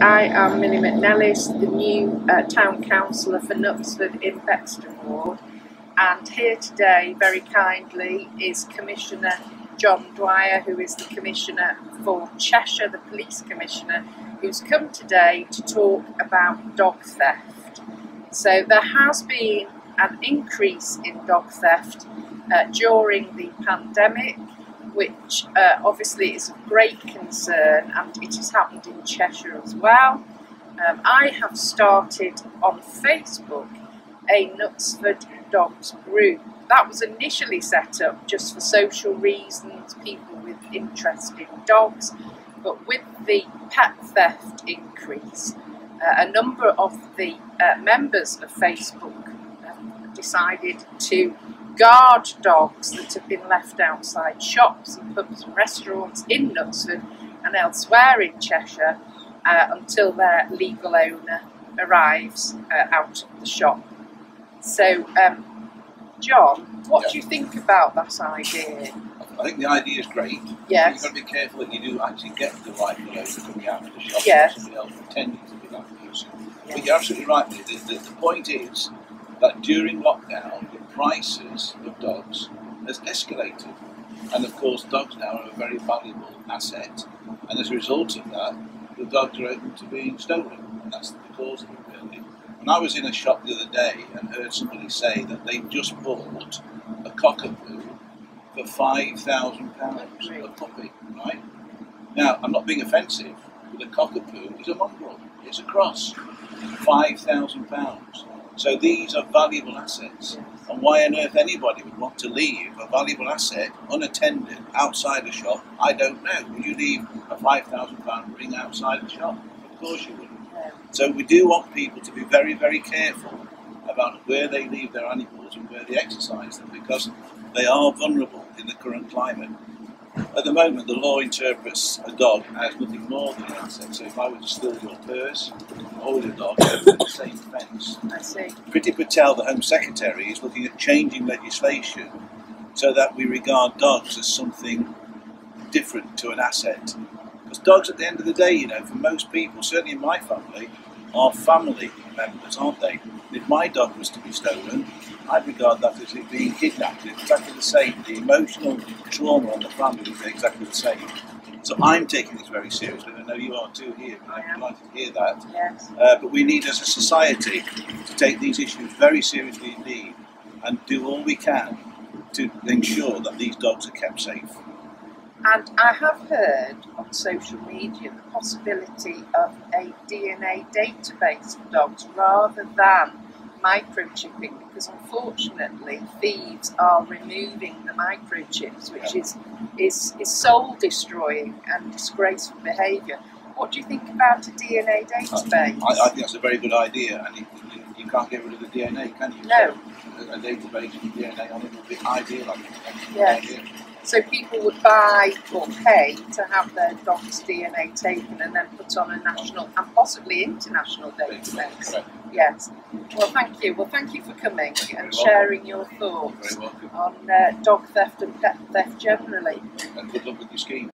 I am Millie McNellis, the new Town Councillor for Knutsford in Bexton Ward, and here today, very kindly, is Commissioner John Dwyer, who is the Commissioner for Cheshire, the Police Commissioner, who's come today to talk about dog theft. So there has been an increase in dog theft during the pandemic, which obviously is of great concern, and it has happened in Cheshire as well. I have started on Facebook a Knutsford Dogs group. That was initially set up just for social reasons, people with interest in dogs, but with the pet theft increase, a number of the members of Facebook decided to guard dogs that have been left outside shops and pubs and restaurants in Knutsford and elsewhere in Cheshire until their legal owner arrives out of the shop. So, John, what do you think about that idea? I think the idea is great. Yes. You've got to be careful that you do actually get the rightful owner coming out of the shop. Yes. Somebody else pretending to be that person. Yes. But you're absolutely right. The point is that during lockdown, the prices of dogs has escalated. And of course, dogs now are a very valuable asset. And as a result of that, the dogs are open to being stolen. And that's the cause of it, really. And I was in a shop the other day and heard somebody say that they just bought a cockapoo for £5,000, a puppy, right? Now, I'm not being offensive, but a cockapoo is a mongrel. It's a cross. £5,000. So these are valuable assets. And why on earth anybody would want to leave a valuable asset unattended outside a shop, I don't know. Would you leave a £5,000 ring outside the shop? Of course you wouldn't. So we do want people to be very, very careful about where they leave their animals and where they exercise them, because they are vulnerable in the current climate. At the moment, the law interprets a dog as nothing more than an asset. So if I were to steal your purse or your dog, it's the same offence. I see. Priti Patel, the Home Secretary, is looking at changing legislation so that we regard dogs as something different to an asset. Because dogs, at the end of the day, you know, for most people, certainly in my family, are family members, aren't they? If my dog was to be stolen, I'd regard that as it being kidnapped. It's exactly the same. The emotional trauma on the family is exactly the same. So I'm taking this very seriously, and I know you are too here. I'd like to hear that. Yes. But we need, as a society, to take these issues very seriously indeed, and do all we can to ensure that these dogs are kept safe. And I have heard on social media the possibility of a DNA database for dogs rather than microchipping, because unfortunately thieves are removing the microchips, which is soul destroying and disgraceful behaviour. What do you think about a DNA database? I think that's a very good idea, and you can't get rid of the DNA, can you? No. So a database with DNA on it would be ideal, I think. Yes. So people would buy or pay to have their dog's DNA taken and then put on a national and possibly international database. Yes. Well, thank you. Well, thank you for coming and sharing your thoughts on dog theft and pet theft generally. And good luck with your scheme.